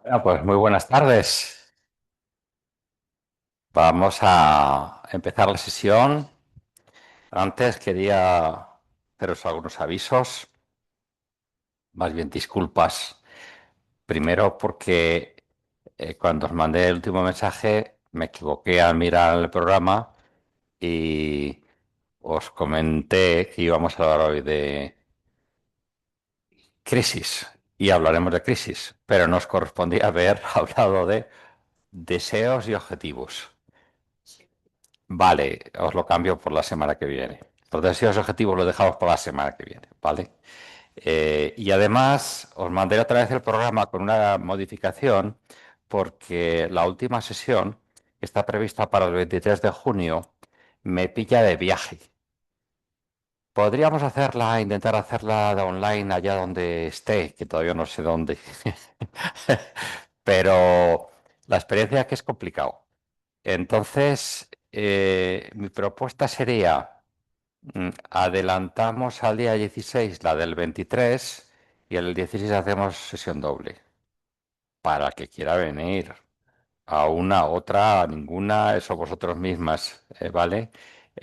Bueno, pues muy buenas tardes. Vamos a empezar la sesión. Antes quería haceros algunos avisos, más bien disculpas. Primero porque cuando os mandé el último mensaje me equivoqué al mirar el programa y os comenté que íbamos a hablar hoy de crisis y hablaremos de crisis, pero nos correspondía haber hablado de deseos y objetivos. Vale, os lo cambio por la semana que viene. Los deseos objetivos los dejamos para la semana que viene, ¿vale? Y además os mandaré otra vez el programa con una modificación porque la última sesión, que está prevista para el 23 de junio, me pilla de viaje. Podríamos hacerla, intentar hacerla de online allá donde esté, que todavía no sé dónde. Pero la experiencia es que es complicado. Entonces, mi propuesta sería, adelantamos al día 16 la del 23 y el 16 hacemos sesión doble. Para el que quiera venir a una, otra, a ninguna, eso vosotros mismas, ¿vale?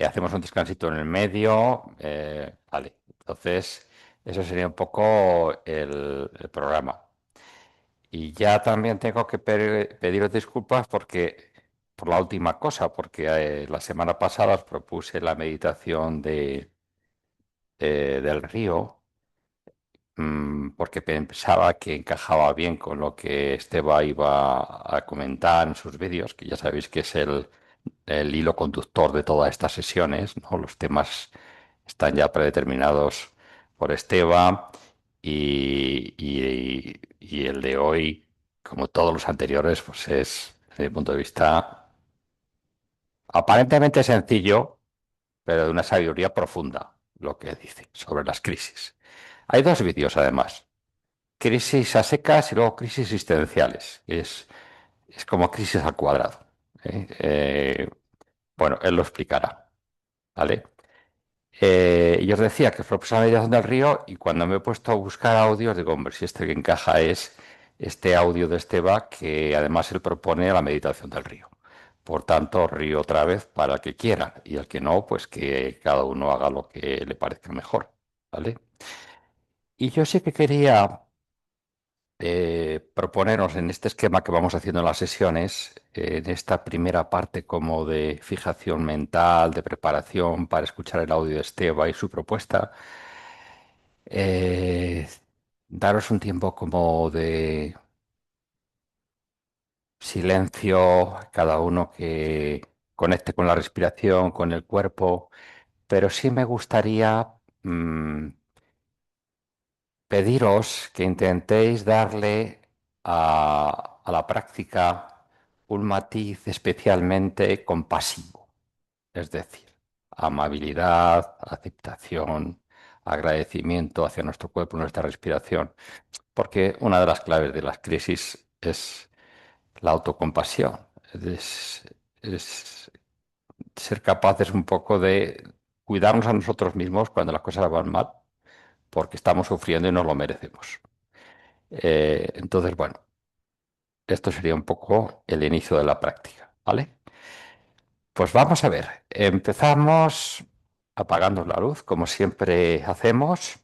Hacemos un descansito en el medio, vale. Entonces, eso sería un poco el programa. Y ya también tengo que pediros disculpas porque por la última cosa, porque la semana pasada os propuse la meditación del río, porque pensaba que encajaba bien con lo que Esteba iba a comentar en sus vídeos, que ya sabéis que es el hilo conductor de todas estas sesiones, ¿no? Los temas están ya predeterminados por Esteba y el de hoy, como todos los anteriores, pues es, desde mi punto de vista, aparentemente sencillo, pero de una sabiduría profunda, lo que dice sobre las crisis. Hay dos vídeos, además. Crisis a secas y luego crisis existenciales. Es como crisis al cuadrado. ¿Eh? Bueno, él lo explicará, ¿vale? Y os decía que fue la meditación del río y cuando me he puesto a buscar audios, digo, hombre, si este que encaja es este audio de Esteba, que además él propone la meditación del río. Por tanto, río otra vez para el que quiera y el que no, pues que cada uno haga lo que le parezca mejor, ¿vale? Y yo sí que quería proponeros en este esquema que vamos haciendo en las sesiones, en esta primera parte como de fijación mental, de preparación para escuchar el audio de Esteba y su propuesta, eh, daros un tiempo como de silencio, cada uno que conecte con la respiración, con el cuerpo, pero sí me gustaría mm, pediros que intentéis darle a la práctica un matiz especialmente compasivo, es decir, amabilidad, aceptación, agradecimiento hacia nuestro cuerpo, nuestra respiración, porque una de las claves de las crisis es la autocompasión, es ser capaces un poco de cuidarnos a nosotros mismos cuando las cosas van mal, porque estamos sufriendo y nos lo merecemos. Entonces, bueno, esto sería un poco el inicio de la práctica, ¿vale? Pues vamos a ver, empezamos apagando la luz, como siempre hacemos.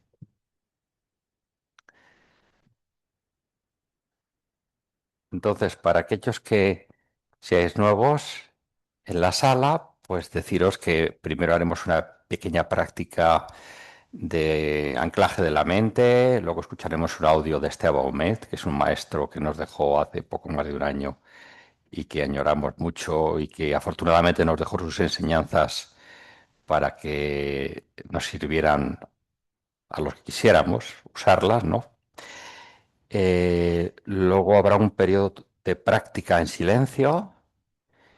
Entonces, para aquellos que seáis nuevos en la sala, pues deciros que primero haremos una pequeña práctica de anclaje de la mente, luego escucharemos un audio de Esteban Omet, que es un maestro que nos dejó hace poco más de un año y que añoramos mucho y que afortunadamente nos dejó sus enseñanzas para que nos sirvieran a los que quisiéramos usarlas, ¿no? Luego habrá un periodo de práctica en silencio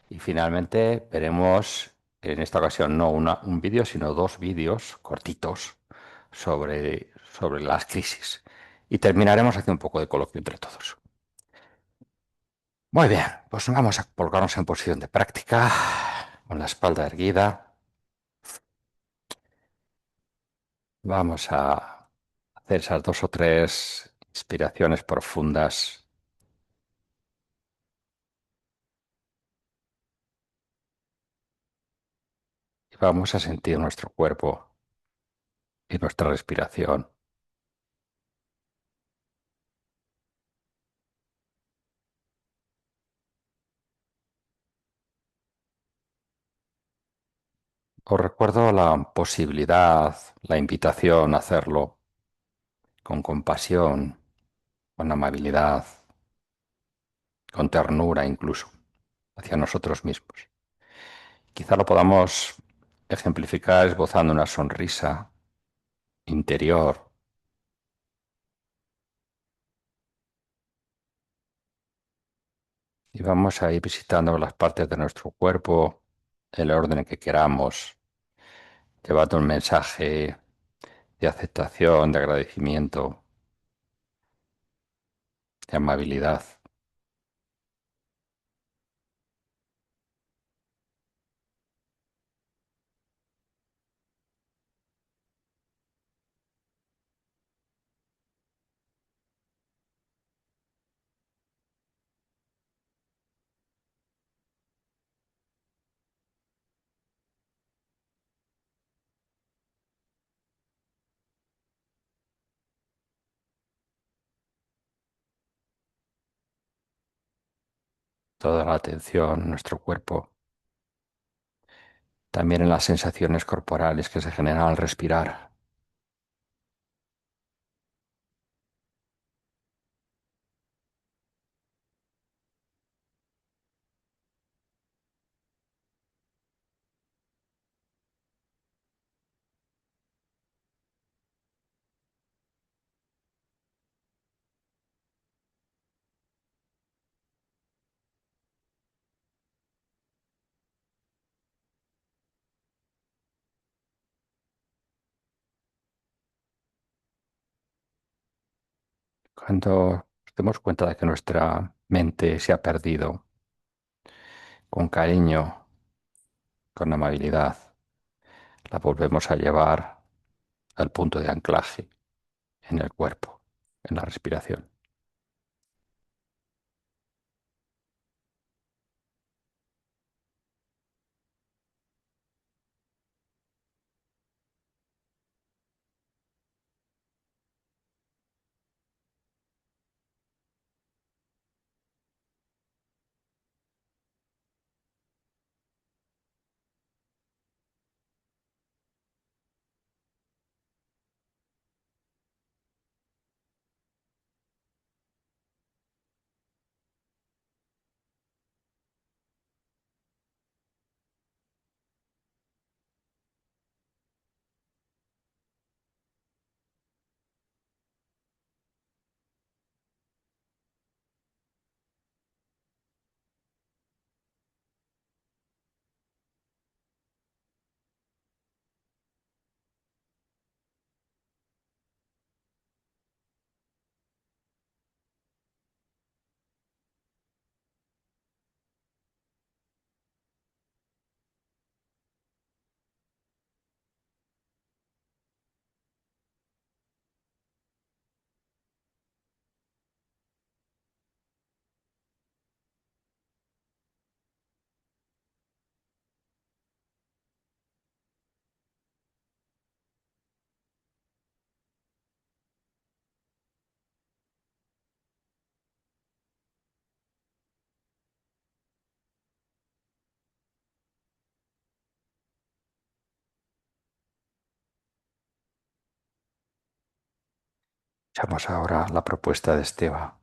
y finalmente veremos en esta ocasión no un vídeo, sino dos vídeos cortitos sobre las crisis. Y terminaremos haciendo un poco de coloquio entre todos. Muy bien, pues vamos a colocarnos en posición de práctica, con la espalda erguida. Vamos a hacer esas dos o tres inspiraciones profundas y vamos a sentir nuestro cuerpo y nuestra respiración. Os recuerdo la posibilidad, la invitación a hacerlo con compasión, con amabilidad, con ternura incluso, hacia nosotros mismos. Quizá lo podamos ejemplificar esbozando una sonrisa interior y vamos a ir visitando las partes de nuestro cuerpo en el orden en que queramos, llevando un mensaje de aceptación, de agradecimiento, de amabilidad. Toda la atención en nuestro cuerpo, también en las sensaciones corporales que se generan al respirar. Cuando nos demos cuenta de que nuestra mente se ha perdido, con cariño, con amabilidad, la volvemos a llevar al punto de anclaje en el cuerpo, en la respiración. Echamos ahora la propuesta de Esteba.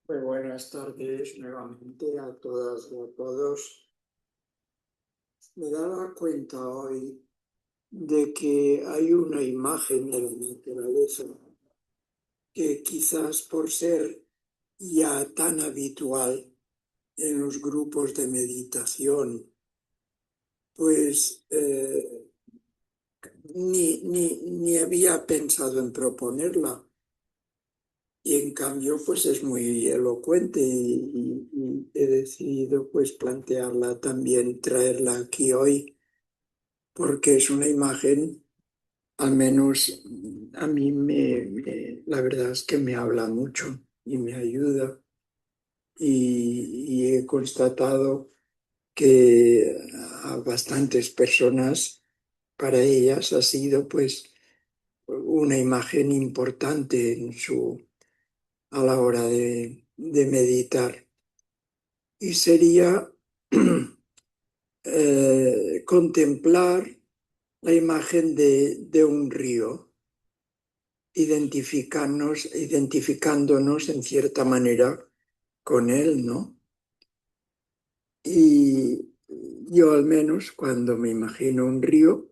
Muy buenas tardes nuevamente a todas y a todos. Me daba cuenta hoy de que hay una imagen de la naturaleza que quizás por ser ya tan habitual en los grupos de meditación, pues ni había pensado en proponerla. Y en cambio, pues es muy elocuente y he decidido pues plantearla también, traerla aquí hoy porque es una imagen, al menos a mí la verdad es que me habla mucho y me ayuda. Y he constatado que a bastantes personas, para ellas ha sido pues una imagen importante a la hora de meditar. Y sería contemplar la imagen de un río, identificándonos en cierta manera con él, ¿no? Y yo al menos cuando me imagino un río,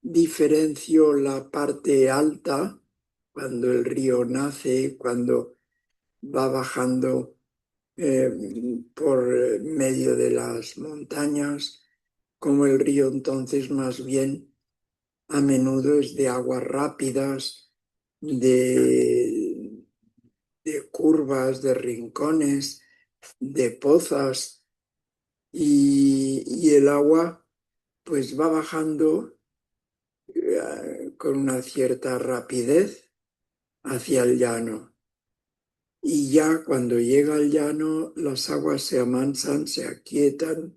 diferencio la parte alta, cuando el río nace, cuando va bajando eh, por medio de las montañas, como el río entonces más bien a menudo es de aguas rápidas, de, de curvas, de rincones, de pozas, y el agua pues va bajando con una cierta rapidez hacia el llano. Y ya cuando llega al llano, las aguas se amansan, se aquietan,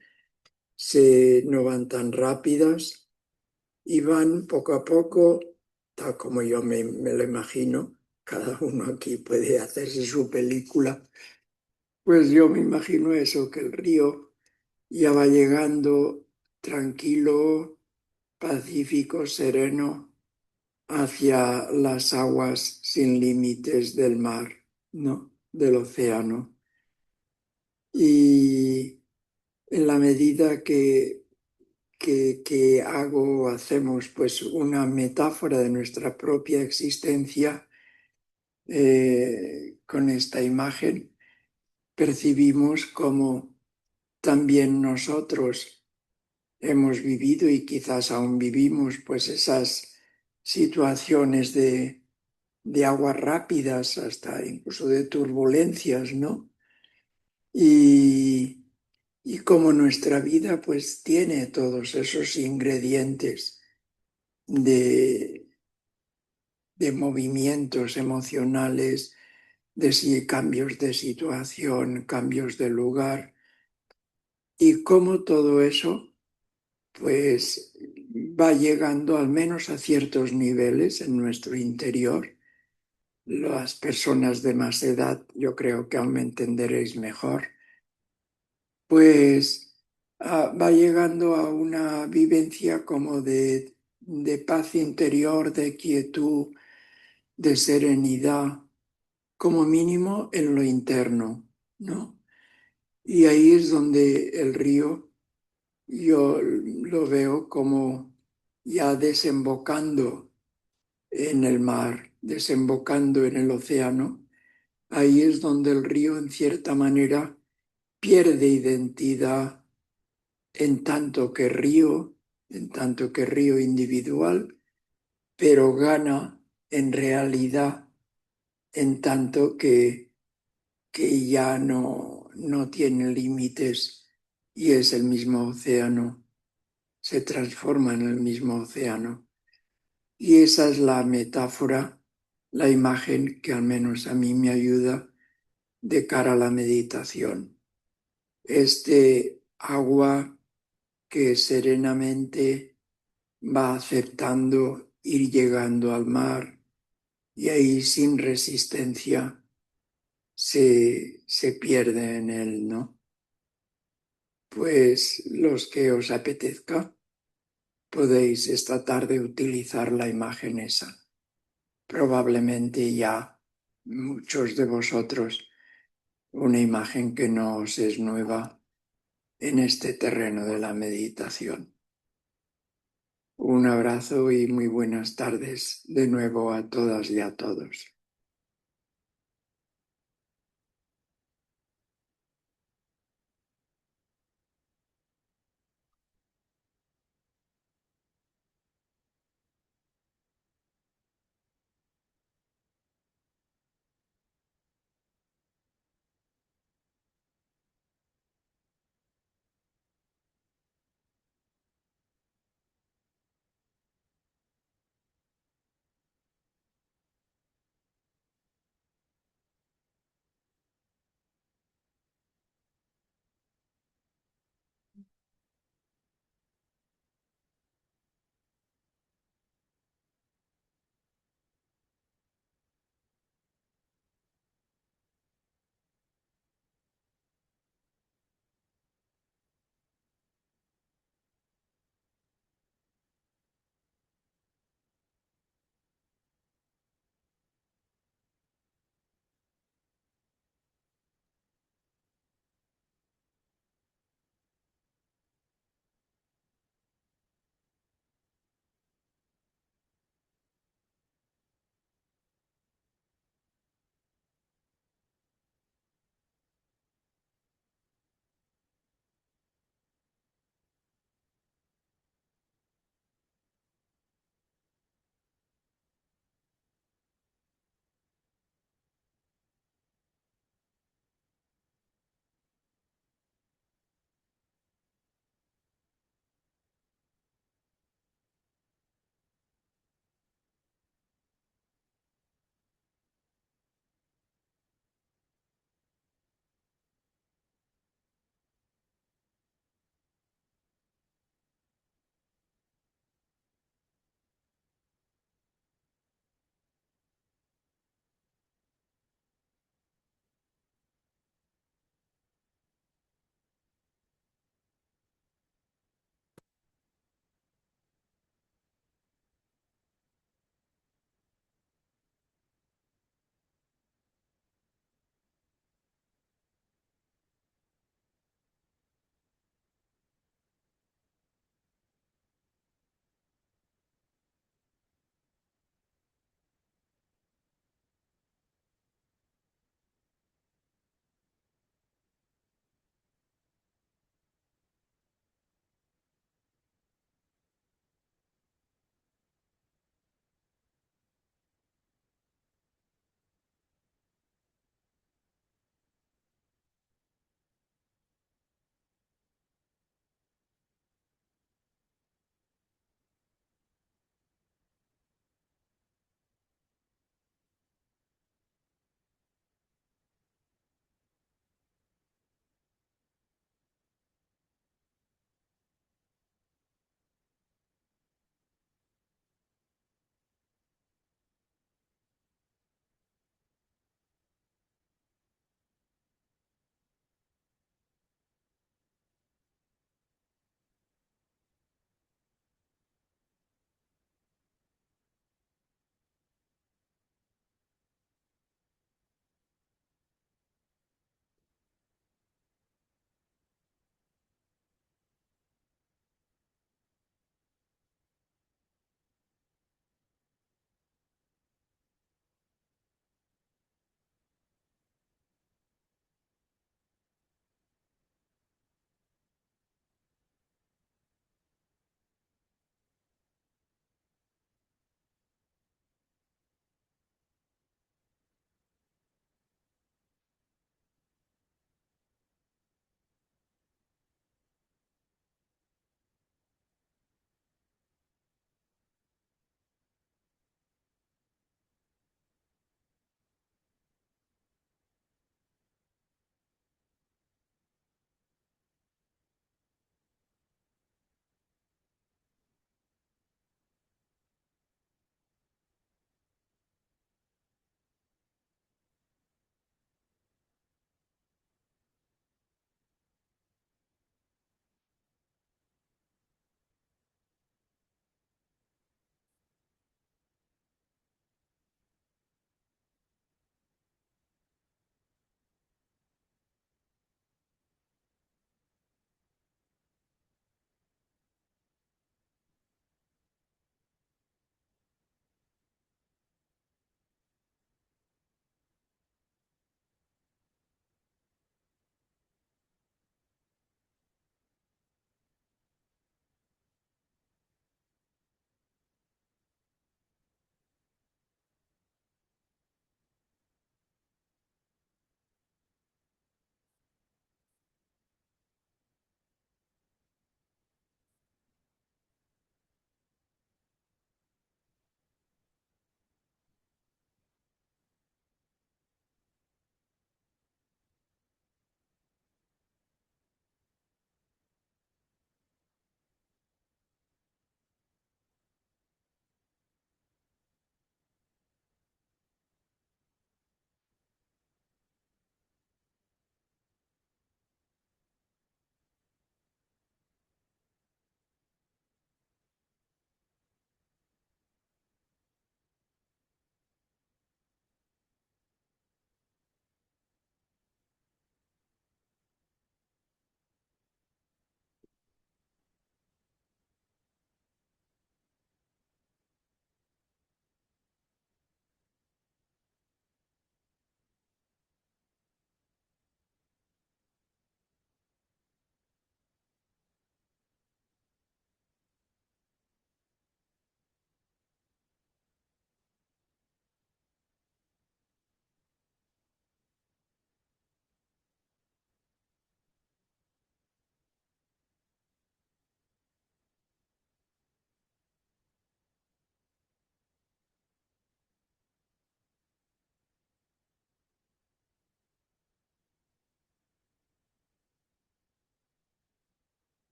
no van tan rápidas y van poco a poco, tal como yo me lo imagino. Cada uno aquí puede hacerse su película. Pues yo me imagino eso, que el río ya va llegando tranquilo, pacífico, sereno, hacia las aguas sin límites del mar, ¿no? Del océano. Y en la medida que hago o hacemos pues una metáfora de nuestra propia existencia con esta imagen, percibimos como también nosotros hemos vivido y quizás aún vivimos pues esas situaciones de aguas rápidas, hasta incluso de turbulencias, ¿no? Y, y como nuestra vida pues tiene todos esos ingredientes de, de movimientos emocionales, cambios de situación, cambios de lugar, y cómo todo eso pues va llegando al menos a ciertos niveles en nuestro interior. Las personas de más edad, yo creo que aún me entenderéis mejor, pues va llegando a una vivencia como de paz interior, de quietud, de serenidad, como mínimo en lo interno, ¿no? Y ahí es donde el río yo lo veo como ya desembocando en el mar, desembocando en el océano. Ahí es donde el río, en cierta manera, pierde identidad en tanto que río individual, pero gana en realidad en tanto que ya no tiene límites y es el mismo océano, se transforma en el mismo océano. Y esa es la metáfora, la imagen que al menos a mí me ayuda de cara a la meditación. Este agua que serenamente va aceptando ir llegando al mar y ahí sin resistencia se pierde en él, ¿no? Pues los que os apetezca podéis esta tarde utilizar la imagen esa. Probablemente ya muchos de vosotros una imagen que no os es nueva en este terreno de la meditación. Un abrazo y muy buenas tardes de nuevo a todas y a todos.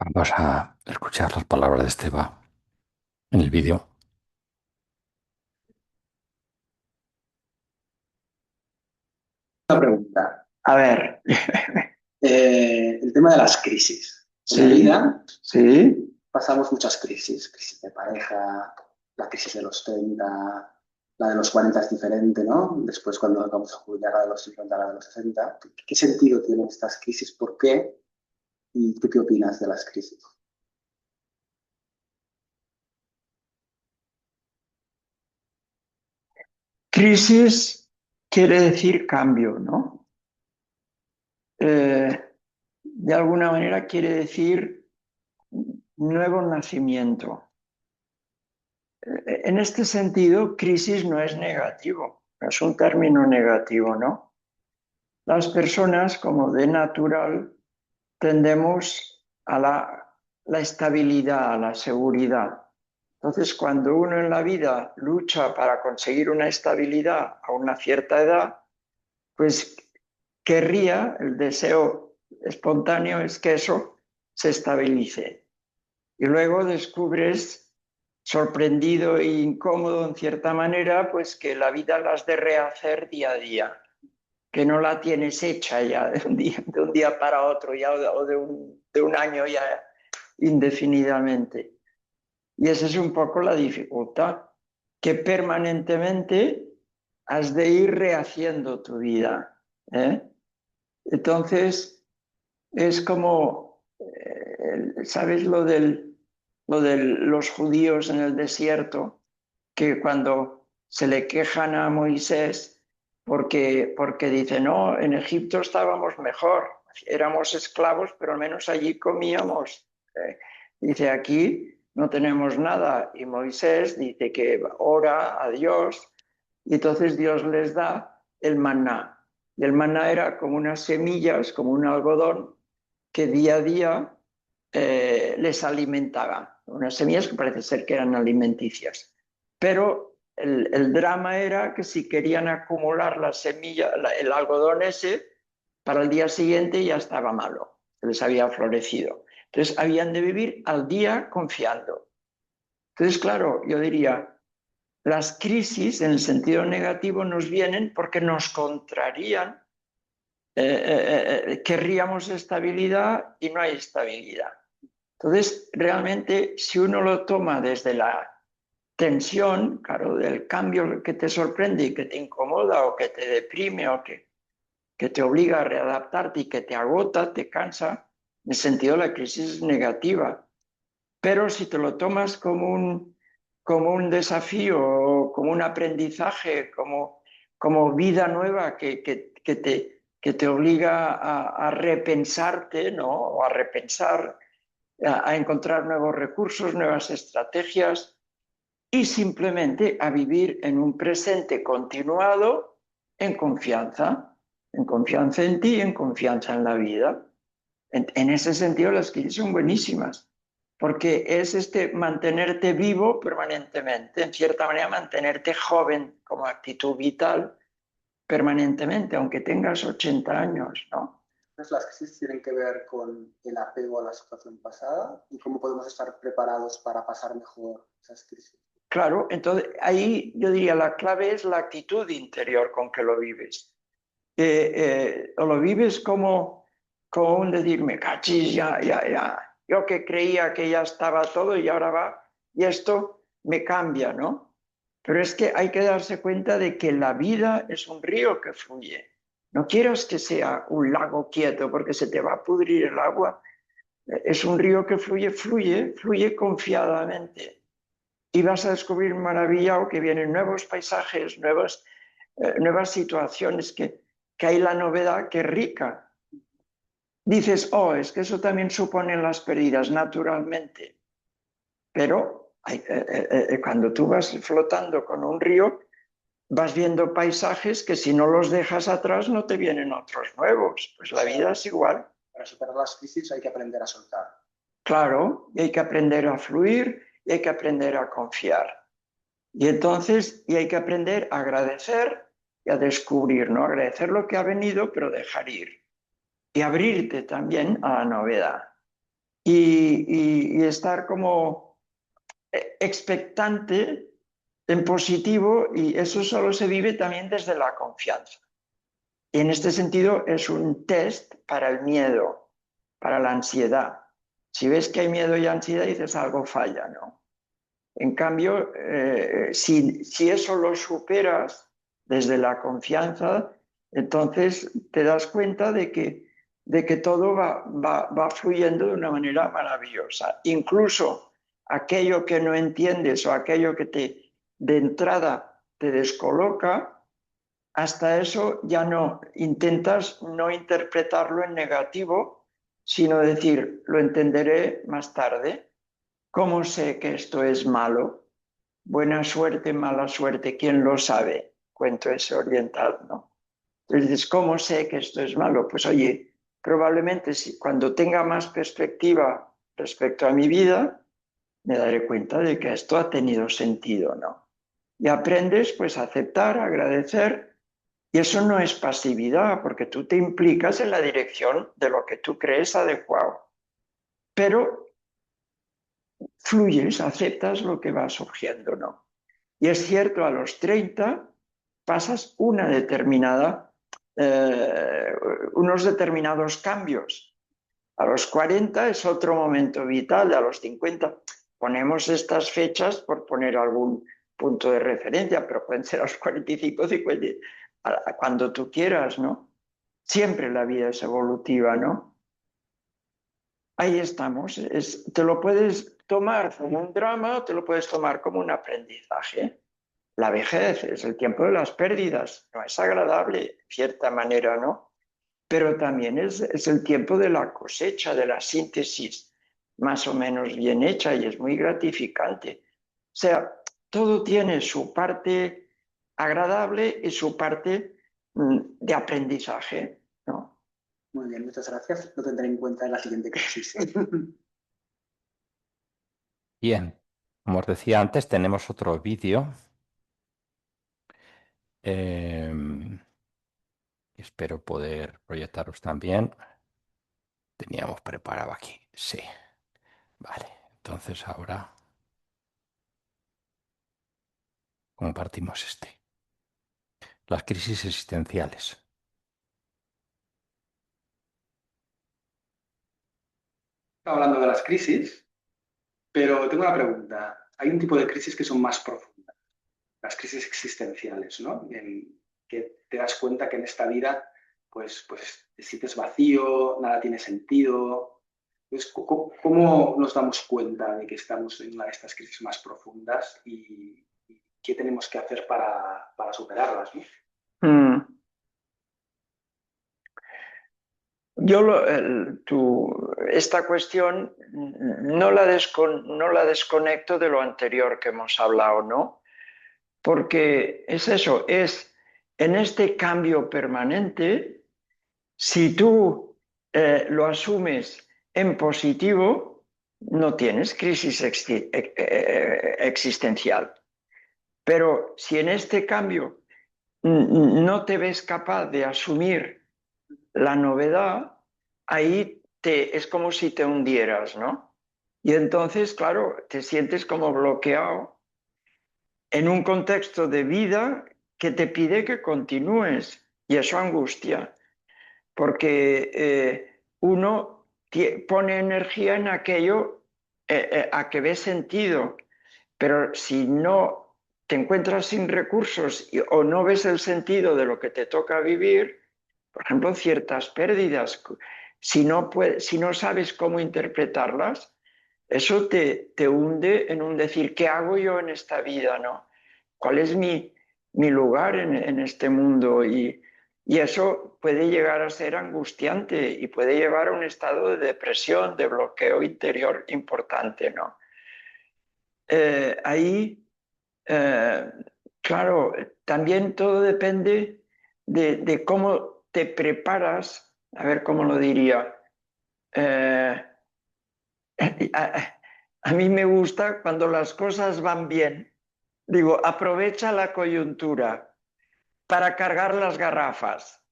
Vamos a escuchar las palabras de Esteba en el vídeo. Una pregunta. A ver, el tema de las crisis. En la vida sí, pasamos muchas crisis. Crisis de pareja, la crisis de los 30, la de los 40 es diferente, ¿no? Después cuando nos vamos a jubilar, la de los 50, la de los 60. ¿Qué sentido tienen estas crisis? ¿Por qué? ¿Y tú qué opinas de las crisis? Crisis quiere decir cambio, ¿no? De alguna manera quiere decir nuevo nacimiento. En este sentido, crisis no es negativo, no es un término negativo, ¿no? Las personas, como de natural, tendemos a la estabilidad, a la seguridad. Entonces, cuando uno en la vida lucha para conseguir una estabilidad a una cierta edad, pues querría, el deseo espontáneo es que eso se estabilice. Y luego descubres, sorprendido e incómodo en cierta manera, pues que la vida la has de rehacer día a día, que no la tienes hecha ya de un día para otro ya, o de un año ya indefinidamente. Y esa es un poco la dificultad, que permanentemente has de ir rehaciendo tu vida, ¿eh? Entonces, es como, ¿sabes lo de los judíos en el desierto? Que cuando se le quejan a Moisés porque dice, no, en Egipto estábamos mejor, éramos esclavos, pero al menos allí comíamos. Dice, aquí no tenemos nada. Y Moisés dice que ora a Dios y entonces Dios les da el maná. Y el maná era como unas semillas, como un algodón, que día a día les alimentaba. Unas semillas que parece ser que eran alimenticias. Pero el drama era que si querían acumular la semilla, el algodón ese, para el día siguiente ya estaba malo, les había florecido. Entonces habían de vivir al día confiando. Entonces, claro, yo diría, las crisis en el sentido negativo nos vienen porque nos contrarían, querríamos estabilidad y no hay estabilidad. Entonces, realmente, si uno lo toma desde la tensión, claro, del cambio que te sorprende y que te incomoda o que te deprime o que te obliga a readaptarte y que te agota, te cansa, en el sentido de la crisis negativa. Pero si te lo tomas como un desafío o como un aprendizaje, como vida nueva que te obliga a repensarte, ¿no? O a repensar, a encontrar nuevos recursos, nuevas estrategias y simplemente a vivir en un presente continuado en confianza en ti y en confianza en la vida. En ese sentido, las crisis son buenísimas, porque es mantenerte vivo permanentemente, en cierta manera mantenerte joven como actitud vital permanentemente, aunque tengas 80 años, ¿no? Entonces, las crisis tienen que ver con el apego a la situación pasada y cómo podemos estar preparados para pasar mejor esas crisis. Claro, entonces ahí yo diría la clave es la actitud interior con que lo vives. O lo vives como un decir, me cachis, ya. Yo que creía que ya estaba todo y ahora va, y esto me cambia, ¿no? Pero es que hay que darse cuenta de que la vida es un río que fluye. No quieras que sea un lago quieto porque se te va a pudrir el agua. Es un río que fluye confiadamente. Y vas a descubrir maravillado que vienen nuevos paisajes, nuevas situaciones, que hay la novedad que es rica. Dices, oh, es que eso también suponen las pérdidas, naturalmente. Pero cuando tú vas flotando con un río, vas viendo paisajes que si no los dejas atrás no te vienen otros nuevos. Pues la vida es igual. Para superar las crisis hay que aprender a soltar. Claro, y hay que aprender a fluir y hay que aprender a confiar. Y entonces, y hay que aprender a agradecer y a descubrir, ¿no? Agradecer lo que ha venido, pero dejar ir. Y abrirte también a la novedad. y estar como expectante en positivo, y eso solo se vive también desde la confianza. Y en este sentido es un test para el miedo, para la ansiedad. Si ves que hay miedo y ansiedad, dices algo falla, ¿no? En cambio, si eso lo superas desde la confianza, entonces te das cuenta de que todo va fluyendo de una manera maravillosa. Incluso aquello que no entiendes o aquello que de entrada te descoloca, hasta eso ya no intentas no interpretarlo en negativo, sino decir, lo entenderé más tarde. ¿Cómo sé que esto es malo? Buena suerte, mala suerte, ¿quién lo sabe? Cuento ese oriental, ¿no? Entonces dices, ¿cómo sé que esto es malo? Pues oye, probablemente cuando tenga más perspectiva respecto a mi vida, me daré cuenta de que esto ha tenido sentido, ¿no? Y aprendes pues a aceptar, a agradecer, y eso no es pasividad, porque tú te implicas en la dirección de lo que tú crees adecuado, pero fluyes, aceptas lo que va surgiendo, ¿no? Y es cierto, a los 30 pasas unos determinados cambios. A los 40 es otro momento vital, a los 50 ponemos estas fechas por poner algún punto de referencia, pero pueden ser a los 45, 50, cuando tú quieras, ¿no? Siempre la vida es evolutiva, ¿no? Ahí estamos. Te lo puedes tomar como un drama o te lo puedes tomar como un aprendizaje. La vejez es el tiempo de las pérdidas, no es agradable, de cierta manera, ¿no? Pero también es el tiempo de la cosecha, de la síntesis más o menos bien hecha, y es muy gratificante. O sea, todo tiene su parte agradable y su parte de aprendizaje, ¿no? Muy bien, muchas gracias. Lo tendré en cuenta en la siguiente crisis. Bien, como os decía antes, tenemos otro vídeo. Espero poder proyectaros también. Teníamos preparado aquí. Sí. Vale. Entonces ahora compartimos este. Las crisis existenciales. Estaba hablando de las crisis, pero tengo una pregunta. Hay un tipo de crisis que son más profundas, las crisis existenciales, ¿no? Que te das cuenta que en esta vida pues te sientes vacío, nada tiene sentido. Entonces, ¿cómo nos damos cuenta de que estamos en una de estas crisis más profundas y qué tenemos que hacer para superarlas, ¿no? Mm. Esta cuestión no la desconecto de lo anterior que hemos hablado, ¿no? Porque es eso, es en este cambio permanente, si tú lo asumes en positivo, no tienes crisis existencial. Pero si en este cambio no te ves capaz de asumir la novedad, ahí es como si te hundieras, ¿no? Y entonces, claro, te sientes como bloqueado en un contexto de vida que te pide que continúes, y eso angustia, porque uno pone energía en aquello a que ve sentido, pero si no te encuentras sin recursos o no ves el sentido de lo que te toca vivir, por ejemplo, ciertas pérdidas, si no sabes cómo interpretarlas, eso te hunde en un decir, ¿qué hago yo en esta vida, no? ¿Cuál es mi lugar en este mundo? Y eso puede llegar a ser angustiante y puede llevar a un estado de depresión, de bloqueo interior importante, ¿no? Ahí, claro, también todo depende de cómo te preparas, a ver cómo lo diría. Eh, a mí me gusta cuando las cosas van bien, digo, aprovecha la coyuntura para cargar las garrafas,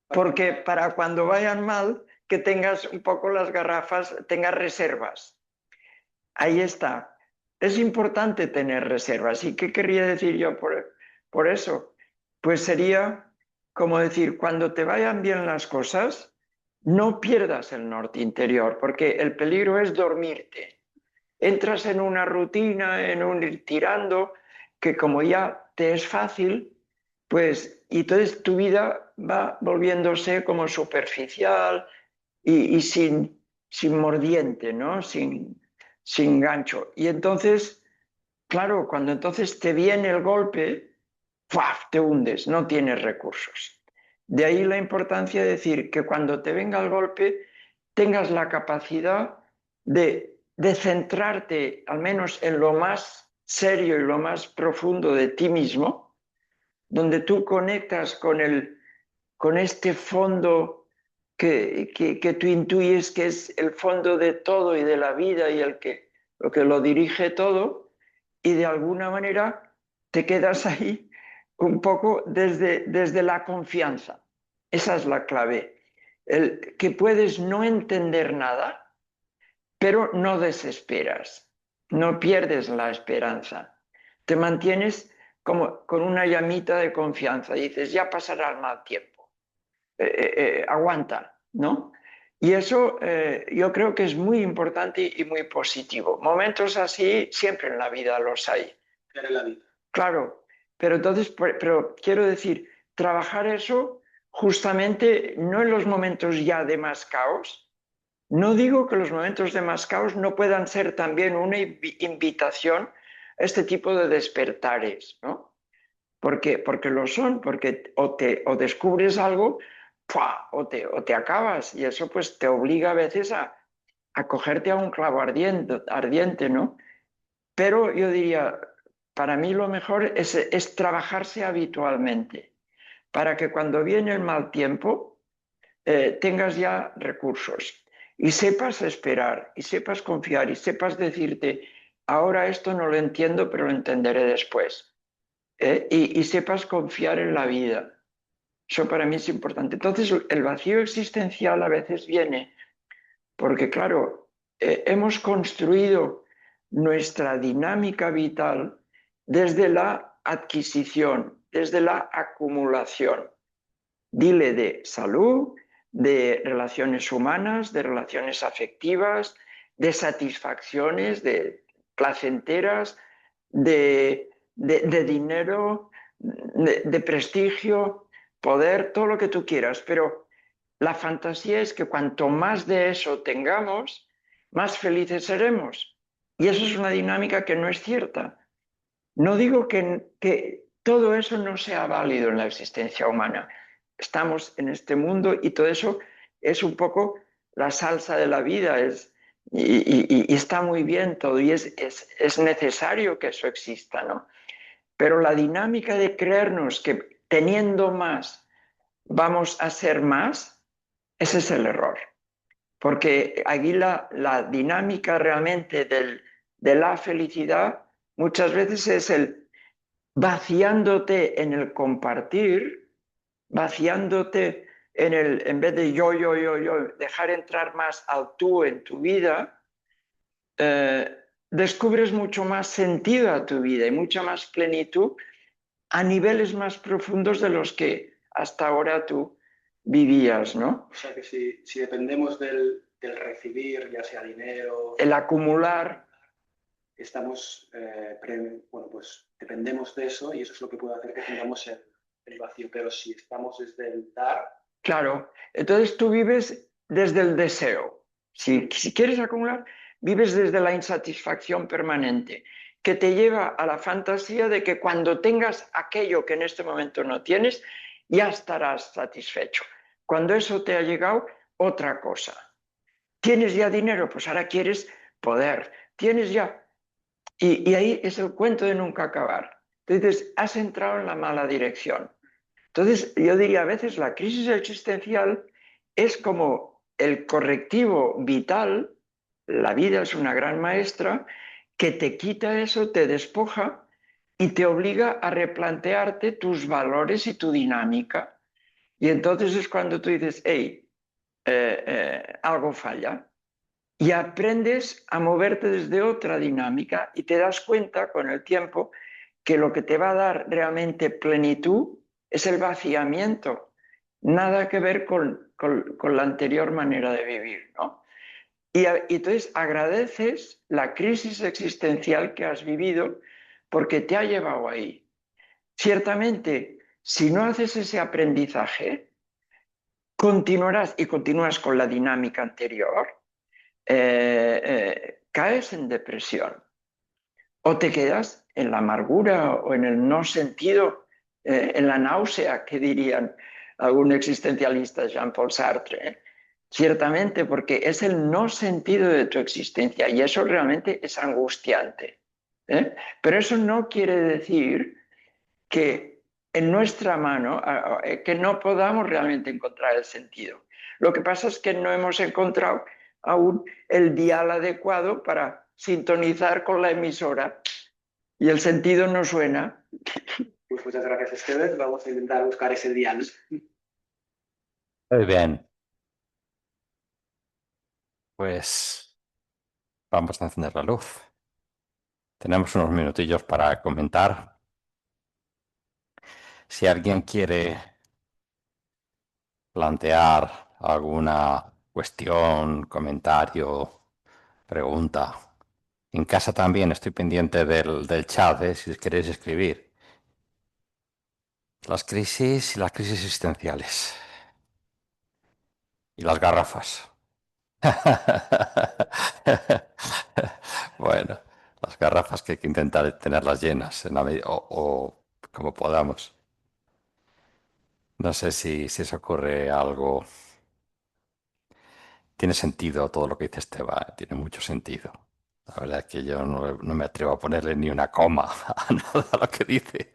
porque para cuando vayan mal que tengas un poco las garrafas, tengas reservas. Ahí está. Es importante tener reservas. ¿Y qué querría decir yo por eso? Pues sería como decir, cuando te vayan bien las cosas, no pierdas el norte interior, porque el peligro es dormirte. Entras en una rutina, en un ir tirando, que como ya te es fácil, pues, y entonces tu vida va volviéndose como superficial y sin mordiente, ¿no? Sin gancho. Y entonces, claro, cuando entonces te viene el golpe, ¡fuaf!, te hundes, no tienes recursos. De ahí la importancia de decir que cuando te venga el golpe, tengas la capacidad de centrarte al menos en lo más serio y lo más profundo de ti mismo, donde tú conectas con este fondo que tú intuyes que es el fondo de todo y de la vida y lo que lo dirige todo, y de alguna manera te quedas ahí un poco desde la confianza. Esa es la clave. Que puedes no entender nada, pero no desesperas, no pierdes la esperanza. Te mantienes como con una llamita de confianza. Dices, ya pasará el mal tiempo. Aguanta, ¿no? Y eso yo creo que es muy importante y muy positivo. Momentos así siempre en la vida los hay. En la vida. Claro, pero entonces, pero quiero decir, trabajar eso justamente no en los momentos ya de más caos. No digo que los momentos de más caos no puedan ser también una invitación a este tipo de despertares, ¿no? Porque lo son, porque o descubres algo, ¡pua!, o te acabas, y eso pues te obliga a veces a cogerte a un clavo ardiente, ¿no? Pero yo diría, para mí lo mejor es trabajarse habitualmente, para que cuando viene el mal tiempo tengas ya recursos y sepas esperar y sepas confiar y sepas decirte, ahora esto no lo entiendo, pero lo entenderé después. Y sepas confiar en la vida. Eso para mí es importante. Entonces, el vacío existencial a veces viene porque, claro, hemos construido nuestra dinámica vital desde la adquisición, desde la acumulación. Dile de salud, de relaciones humanas, de relaciones afectivas, de satisfacciones, de placenteras, de dinero, de prestigio, poder, todo lo que tú quieras. Pero la fantasía es que cuanto más de eso tengamos, más felices seremos. Y eso es una dinámica que no es cierta. No digo que todo eso no sea válido en la existencia humana. Estamos en este mundo y todo eso es un poco la salsa de la vida, y está muy bien todo, y es necesario que eso exista, ¿no? Pero la dinámica de creernos que teniendo más vamos a ser más, ese es el error. Porque aquí la dinámica realmente de la felicidad muchas veces es el vaciándote en el compartir, vaciándote en vez de yo, dejar entrar más al tú en tu vida, descubres mucho más sentido a tu vida y mucha más plenitud a niveles más profundos de los que hasta ahora tú vivías, ¿no? O sea que si dependemos del recibir, ya sea dinero, El acumular, estamos, bueno, pues dependemos de eso y eso es lo que puede hacer que tengamos el vacío. Pero si estamos desde el dar, claro, entonces tú vives desde el deseo. Si quieres acumular, vives desde la insatisfacción permanente, que te lleva a la fantasía de que cuando tengas aquello que en este momento no tienes, ya estarás satisfecho. Cuando eso te ha llegado, otra cosa. ¿Tienes ya dinero? Pues ahora quieres poder. ¿Tienes ya? Y ahí es el cuento de nunca acabar. Entonces, has entrado en la mala dirección. Entonces, yo diría, a veces la crisis existencial es como el correctivo vital, la vida es una gran maestra, que te quita eso, te despoja y te obliga a replantearte tus valores y tu dinámica. Y entonces es cuando tú dices, hey, algo falla. Y aprendes a moverte desde otra dinámica y te das cuenta con el tiempo que lo que te va a dar realmente plenitud es el vaciamiento. Nada que ver con la anterior manera de vivir, ¿no? Y entonces agradeces la crisis existencial que has vivido porque te ha llevado ahí. Ciertamente, si no haces ese aprendizaje, continuarás y continúas con la dinámica anterior, caes en depresión o te quedas en la amargura o en el no sentido, en la náusea, que dirían algún existencialista, Jean-Paul Sartre. Ciertamente, porque es el no sentido de tu existencia y eso realmente es angustiante. Pero eso no quiere decir que en nuestra mano, que no podamos realmente encontrar el sentido. Lo que pasa es que no hemos encontrado aún el dial adecuado para sintonizar con la emisora y el sentido no suena. Pues muchas gracias, Esteban. Vamos a intentar buscar ese dial. Muy bien, pues vamos a encender la luz. Tenemos unos minutillos para comentar. Si alguien quiere plantear alguna cuestión, comentario, pregunta. En casa también estoy pendiente del chat, si queréis escribir. Las crisis y las crisis existenciales. Y las garrafas. Bueno, las garrafas que hay que intentar tenerlas llenas en la o como podamos. No sé si os ocurre algo. Tiene sentido todo lo que dice Esteban, tiene mucho sentido. La verdad es que yo no me atrevo a ponerle ni una coma a nada de lo que dice.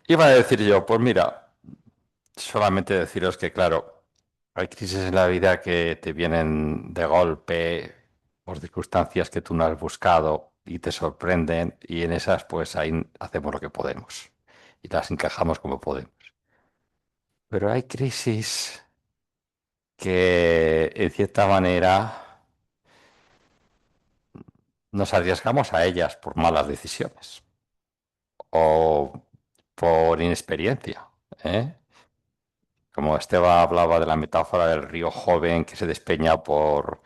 Iba a decir yo, pues mira, solamente deciros que, claro, hay crisis en la vida que te vienen de golpe por circunstancias que tú no has buscado y te sorprenden y en esas pues ahí hacemos lo que podemos y las encajamos como podemos. Pero hay crisis que en cierta manera nos arriesgamos a ellas por malas decisiones o por inexperiencia, ¿eh? Como Esteban hablaba de la metáfora del río joven que se despeña por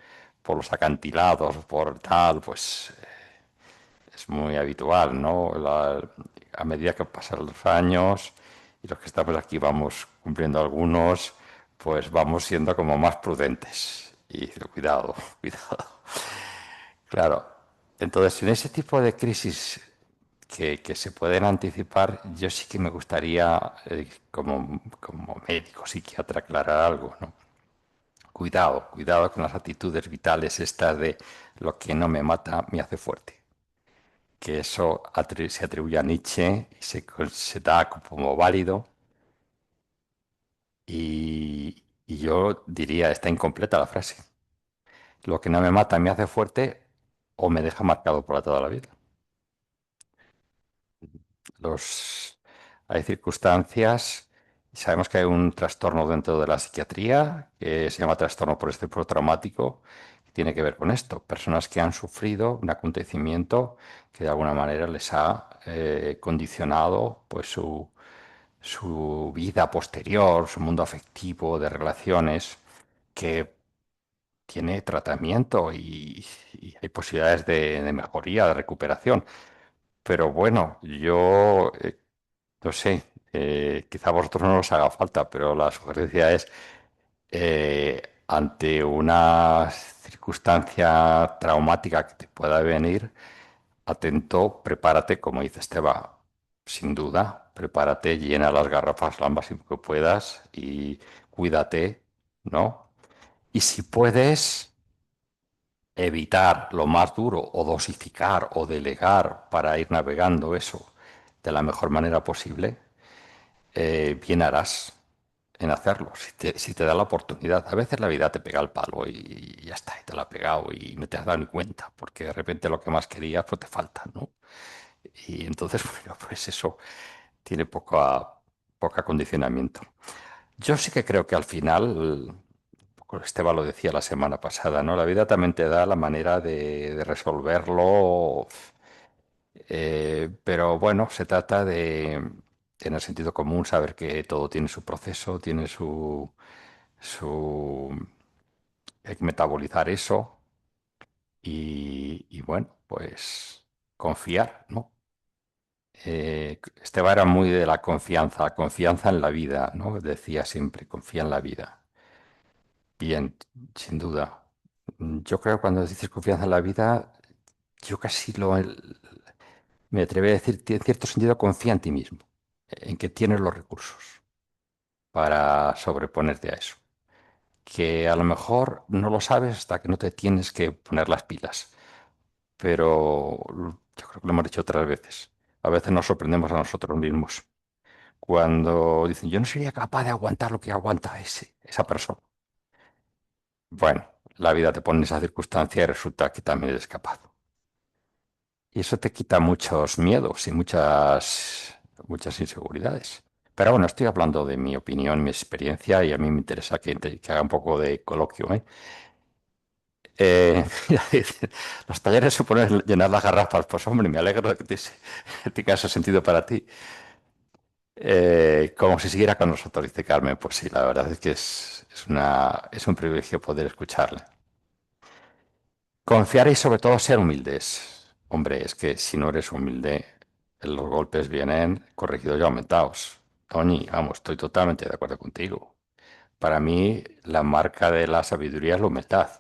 los acantilados, por tal, pues es muy habitual, ¿no? A medida que pasan los años y los que estamos aquí vamos cumpliendo algunos, pues vamos siendo como más prudentes. Y cuidado, cuidado. Claro. Entonces, en ese tipo de crisis que se pueden anticipar, yo sí que me gustaría, como médico, psiquiatra, aclarar algo, ¿no? Cuidado, cuidado con las actitudes vitales estas de lo que no me mata me hace fuerte. Que eso se atribuye a Nietzsche y se da como válido. Y yo diría, está incompleta la frase. Lo que no me mata me hace fuerte o me deja marcado para toda la vida. Los, hay circunstancias, sabemos que hay un trastorno dentro de la psiquiatría que se llama trastorno por estrés postraumático, que tiene que ver con esto. Personas que han sufrido un acontecimiento que de alguna manera les ha condicionado pues, su vida posterior, su mundo afectivo, de relaciones, que tiene tratamiento y hay posibilidades de mejoría, de recuperación. Pero bueno, yo no sé, quizá a vosotros no os haga falta, pero la sugerencia es, ante una circunstancia traumática que te pueda venir, atento, prepárate, como dice Esteban, sin duda, prepárate, llena las garrafas lo máximo que puedas y cuídate, ¿no? Y si puedes evitar lo más duro o dosificar o delegar para ir navegando eso de la mejor manera posible, bien harás en hacerlo, si te da la oportunidad. A veces la vida te pega el palo y ya está, y te la ha pegado y no te has dado ni cuenta, porque de repente lo que más querías pues te falta, ¿no? Y entonces, bueno, pues eso tiene poco acondicionamiento. Yo sí que creo que al final, un poco Esteban lo decía la semana pasada, ¿no? La vida también te da la manera de resolverlo, pero bueno, se trata de tener sentido común, saber que todo tiene su proceso, tiene su, hay que metabolizar eso y bueno, pues confiar, ¿no? Esteban era muy de la confianza en la vida, ¿no? Decía siempre, confía en la vida. Bien, sin duda. Yo creo que cuando dices confianza en la vida, yo casi me atrevo a decir, en cierto sentido, confía en ti mismo, en que tienes los recursos para sobreponerte a eso. Que a lo mejor no lo sabes hasta que no te tienes que poner las pilas, pero yo creo que lo hemos dicho otras veces. A veces nos sorprendemos a nosotros mismos cuando dicen, yo no sería capaz de aguantar lo que aguanta esa persona. Bueno, la vida te pone en esa circunstancia y resulta que también eres capaz. Y eso te quita muchos miedos y muchas inseguridades. Pero bueno, estoy hablando de mi opinión, mi experiencia y a mí me interesa que haga un poco de coloquio, ¿eh? Eh, los talleres suponen llenar las garrafas. Pues hombre, me alegro de que tenga ese sentido para ti. Como si siguiera con nosotros, dice Carmen. Pues sí, la verdad es que es un privilegio poder escucharle. Confiar y sobre todo ser humildes. Hombre, es que si no eres humilde, los golpes vienen corregidos y aumentados. Tony, vamos, estoy totalmente de acuerdo contigo. Para mí, la marca de la sabiduría es la humildad.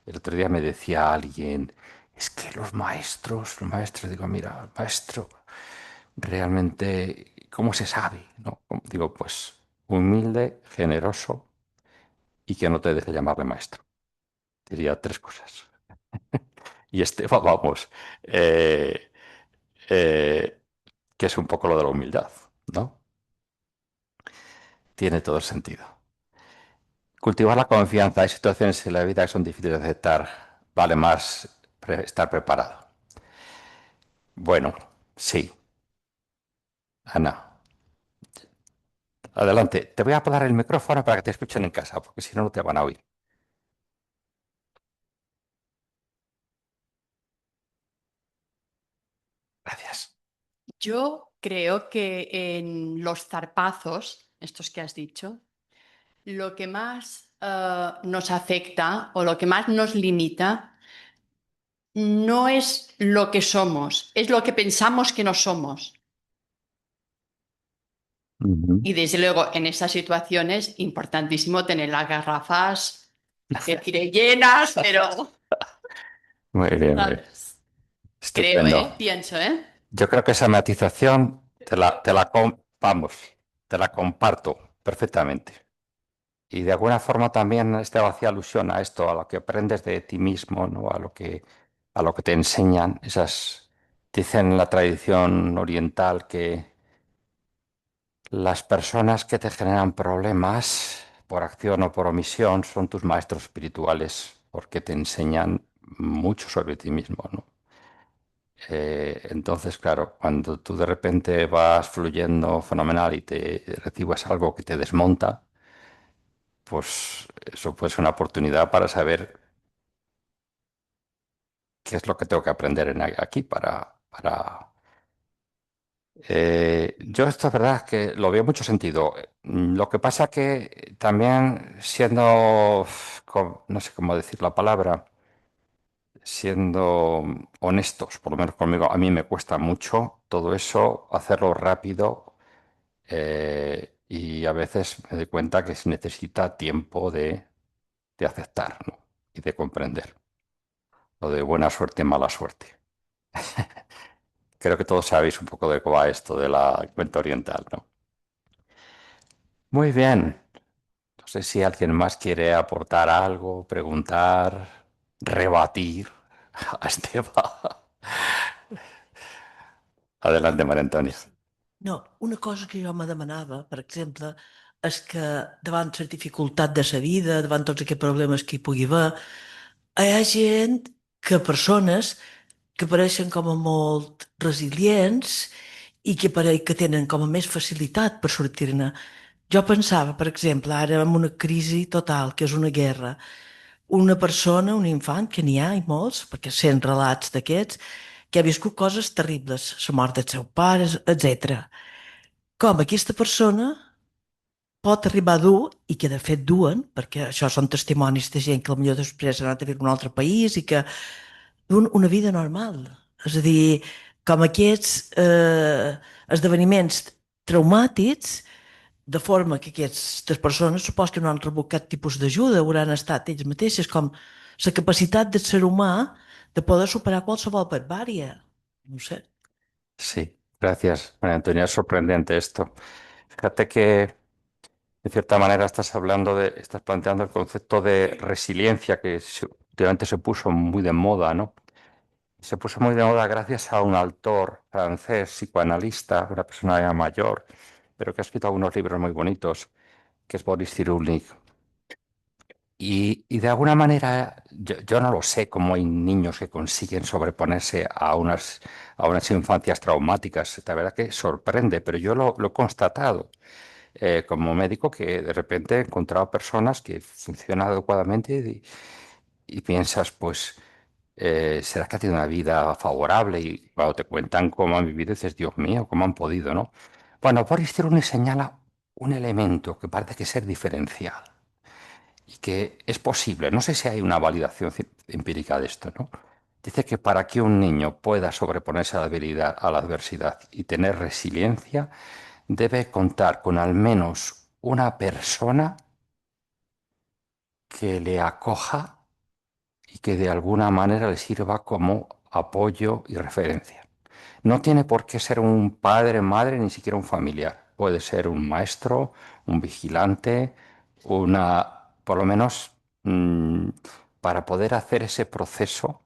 El otro día me decía alguien, es que los maestros, digo, mira, maestro, realmente, ¿cómo se sabe? ¿No? Digo, pues humilde, generoso y que no te deje llamarle maestro. Diría tres cosas. Y Esteban, vamos, eh, eh, que es un poco lo de la humildad, ¿no? Tiene todo el sentido. Cultivar la confianza. Hay situaciones en la vida que son difíciles de aceptar. Vale más estar preparado. Bueno, sí, Ana. Adelante. Te voy a apagar el micrófono para que te escuchen en casa, porque si no, no te van a oír. Gracias. Yo creo que en los zarpazos, estos que has dicho, lo que más nos afecta o lo que más nos limita no es lo que somos, es lo que pensamos que no somos. Ujú. Y desde luego en estas situaciones, importantísimo tener las garrafas, deciré llenas, pero, Muy bien, muy bien. ¿sabes? Creo, Estupendo. pienso, ¿eh? Yo creo que esa matización vamos, te la comparto perfectamente. Y de alguna forma también hacía alusión a esto, a lo que aprendes de ti mismo, ¿no? A lo que te enseñan. Dicen en la tradición oriental que las personas que te generan problemas por acción o por omisión son tus maestros espirituales, porque te enseñan mucho sobre ti mismo, ¿no? Entonces, claro, cuando tú de repente vas fluyendo fenomenal y te recibes algo que te desmonta, pues eso puede ser una oportunidad para saber qué es lo que tengo que aprender aquí yo esto es verdad que lo veo mucho sentido. Lo que pasa que también siendo, no sé cómo decir la palabra, siendo honestos, por lo menos conmigo, a mí me cuesta mucho todo eso, hacerlo rápido y a veces me doy cuenta que se necesita tiempo de aceptar, ¿no? Y de comprender. Lo de buena suerte, mala suerte. Creo que todos sabéis un poco de cómo va esto de la cuenta oriental, ¿no? Muy bien. No sé si alguien más quiere aportar algo, preguntar, rebatir a Esteban. Adelante, María Antonia. No, una cosa que jo me demanava, per exemple, és que davant la dificultat de la vida, davant tots aquests problemes que hi pugui haver, hi ha gent persones que pareixen com a molt resilients i que pareix que tenen com a més facilitat per sortir-ne. Jo pensava, per exemple, ara en una crisi total, que és una guerra, una persona, un infant, que n'hi ha i molts, perquè sent relats d'aquests, que ha viscut coses terribles, la mort dels seus pares, etc. Com aquesta persona pot arribar a dur, i que de fet duen, perquè això són testimonis de gent que potser després ha anat a viure a un altre país i que duen una vida normal. És a dir, com aquests esdeveniments traumàtics, de forma que aquestes persones supos que no han rebut cap tipus d'ajuda, hauran estat ells mateixes com la capacitat del ser humà de poder superar qualsevol barbàrie. No sé. Sí, gracias, María Antonia. Es sorprendente esto. Fíjate que, de cierta manera, estás planteando el concepto de resiliencia que últimamente se puso muy de moda, ¿no? Se puso muy de moda gracias a un autor francés, psicoanalista, una persona ya mayor, pero que ha escrito algunos libros muy bonitos, que es Boris Cyrulnik. Y de alguna manera, yo no lo sé cómo hay niños que consiguen sobreponerse a unas infancias traumáticas. La verdad que sorprende, pero yo lo he constatado como médico que de repente he encontrado personas que funcionan adecuadamente y piensas, pues, ¿será que ha tenido una vida favorable? Y cuando te cuentan cómo han vivido, dices, Dios mío, ¿cómo han podido, no? Bueno, Boris Cyrulnik señala un elemento que parece que ser diferencial y que es posible. No sé si hay una validación empírica de esto, ¿no? Dice que para que un niño pueda sobreponerse a la adversidad y tener resiliencia, debe contar con al menos una persona que le acoja y que de alguna manera le sirva como apoyo y referencia. No tiene por qué ser un padre, madre, ni siquiera un familiar. Puede ser un maestro, un vigilante, por lo menos mm, para poder hacer ese proceso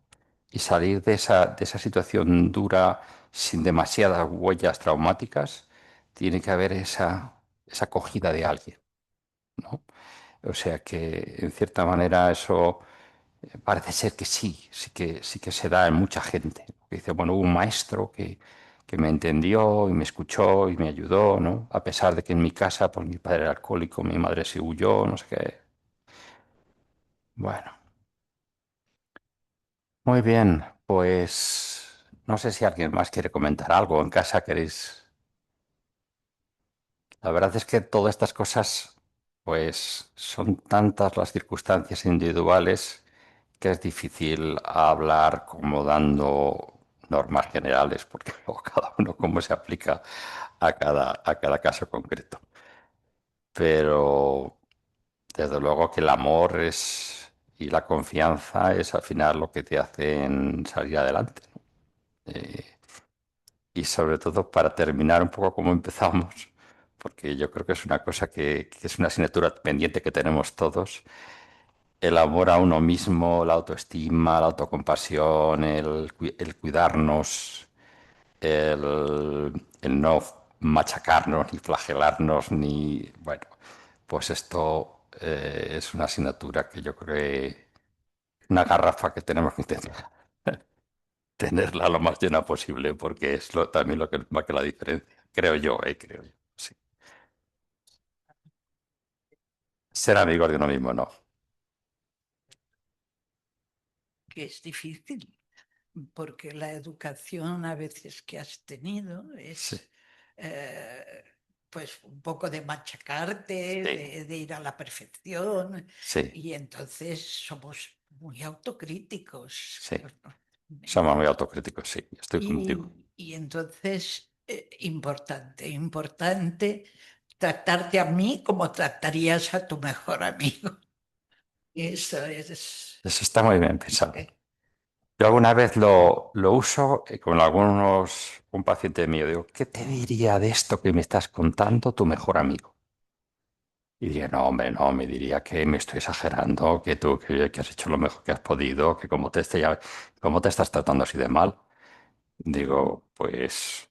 y salir de esa situación dura sin demasiadas huellas traumáticas, tiene que haber esa acogida de alguien, ¿no? O sea que, en cierta manera, eso parece ser que sí que se da en mucha gente. Que dice, bueno, hubo un maestro que me entendió y me escuchó y me ayudó, ¿no? A pesar de que en mi casa, pues mi padre era alcohólico, mi madre se huyó, no sé qué. Bueno, muy bien, pues no sé si alguien más quiere comentar algo. En casa queréis. La verdad es que todas estas cosas, pues son tantas las circunstancias individuales que es difícil hablar como dando normas generales, porque luego cada uno cómo se aplica a cada caso concreto. Pero desde luego que el amor y la confianza es al final lo que te hacen salir adelante, ¿no? Y sobre todo para terminar un poco como empezamos, porque yo creo que es una cosa que es una asignatura pendiente que tenemos todos, el amor a uno mismo, la autoestima, la autocompasión, el cuidarnos, el no machacarnos, ni flagelarnos, ni... Bueno, pues esto es una asignatura que yo creo que una garrafa que tenemos que intentar tenerla lo más llena posible, porque es también lo que marca la diferencia. Creo yo. Sí. Ser amigos de uno mismo, no. Que es difícil, porque la educación a veces que has tenido Sí, es pues un poco de machacarte, sí, de ir a la perfección, sí, y entonces somos muy autocríticos. sí. Somos muy autocríticos, sí, estoy contigo. Y entonces, importante tratarte a mí como tratarías a tu mejor amigo. Eso es. Eso está muy bien pensado. Yo alguna vez lo uso con un paciente mío. Digo, ¿qué te diría de esto que me estás contando tu mejor amigo? Y diría, no, hombre, no, me diría que me estoy exagerando, que has hecho lo mejor que has podido, que cómo te estás tratando así de mal. Digo, pues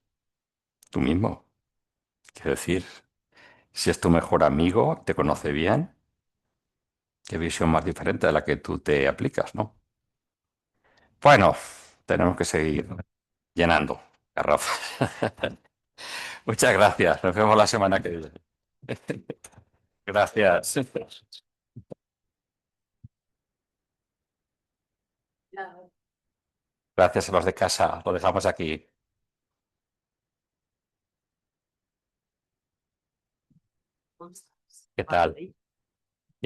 tú mismo. Quiero decir, si es tu mejor amigo, te conoce bien, qué visión más diferente de la que tú te aplicas, ¿no? Bueno, tenemos que seguir llenando garrafas. Muchas gracias. Nos vemos la semana que viene. Gracias. Gracias a los de casa. Lo dejamos aquí. ¿Qué tal? Bien,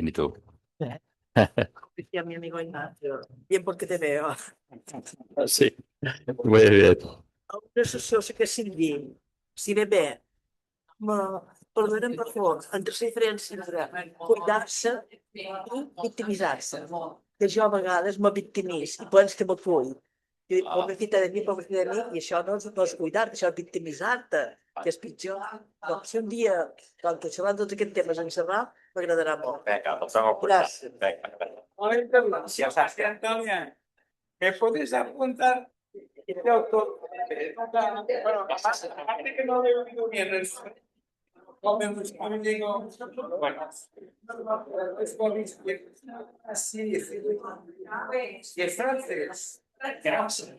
¿y tú? Decía mi amigo Ignacio, bien porque te veo. Sí. Muy bien. No sé si ho sé que si ve bé, perdona'm per favor, entre la diferència entre cuidar-se i victimitzar-se. Que jo a vegades me victimis i penso que me cuido. I dic, pobrecita de mi, i això no és cuidar-te, això és victimitzar-te, que és pitjor. Doncs si un dia, com que xerrant tots aquests temes en xerrar, m'agradarà molt. Venga, nos vemos. Gràcies. Venga. Gracias, Antonia. ¿Me puedes apuntar? Este autor. Bueno, aparte que no lo he oído bien, no me gusta, no digo, bueno, es bonito. Así, y es francés. Gracias.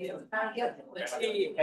Sí,